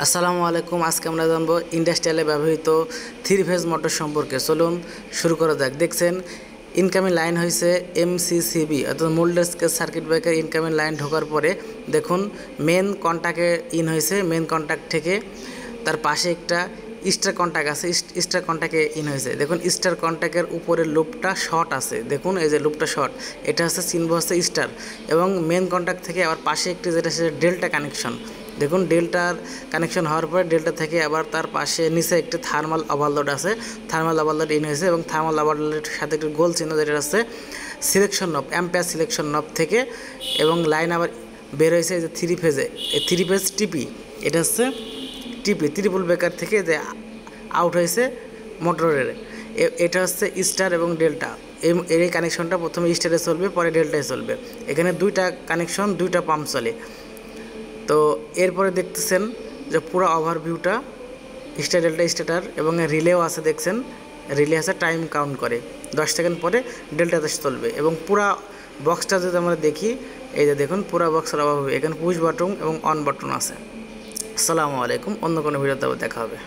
আসসালামু আলাইকুম। আজকে আমরা জানবো ইন্ডাস্ট্রিয়ালে ব্যবহৃত থ্রি ফেজ মোটর সম্পর্কে। চলুন শুরু করা যাক। দেখছেন ইনকামিং লাইন হয়েছে এমসিসিবি অর্থাৎ moulded scale circuit breaker. Incoming line ঢোকার পরে দেখুন মেন কন্ট্যাক্টে ইন হয়েছে। মেন কন্ট্যাক্ট থেকে তার পাশে একটা স্টার কন্ট্যাক্ট আছে, স্টার কন্ট্যাক্টে ইন হয়েছে। দেখুন স্টার কন্ট্যাক্টের উপরের লুপটা শর্ট আছে। দেখুন এই যে লুপটা শর্ট, এটা হচ্ছে চিহ্ন হচ্ছে স্টার। এবং মেন কন্ট্যাক্ট থেকে আবার পাশে একটি যেটা সেটা ডেল্টা কানেকশন। দেখুন ডেল্টার কানেকশন হওয়ার পরে ডেল্টা থেকে আবার তার পাশে নিচে একটি থার্মাল ওভারলোড আছে। থার্মাল ওভারলোড ইন হয়েছে এবং থার্মাল ওভারলোডের সাথে একটি গোল চিহ্ন যেটা আছে সিলেকশন নব, অ্যাম্পিয়ার সিলেকশন নব থেকে। এবং লাইন আবার বের হয়েছে যে থ্রি ফেজে, এই থ্রি ফেজ টিপি, এটা হচ্ছে টিপি ত্রিপুল ব্রেকার থেকে যে আউট হয়েছে মোটরের। এটা হচ্ছে স্টার এবং ডেল্টা। এই কানেকশনটা প্রথমে স্টারে চলবে, পরে ডেল্টায় চলবে। এখানে দুইটা কানেকশন, দুইটা পাম্প চলে। তো এরপরে দেখতেছেন যে পুরো ওভারভিউটা স্টার ডেল্টা স্টার্টার এবং রিলেও আছে। দেখছেন রিলে আছে, টাইম কাউন্ট করে 10 সেকেন্ড পরে ডেল্টাতে চলবে। এবং পুরা বক্সটা যদি আমরা দেখি, এই যে দেখুন পুরা বক্সের ওভারভিউ। এখানে পুশ বাটন এবং অন বাটন আছে। আসসালামু আলাইকুম। অন্য কোনো ভিডিওতে দেখা হবে।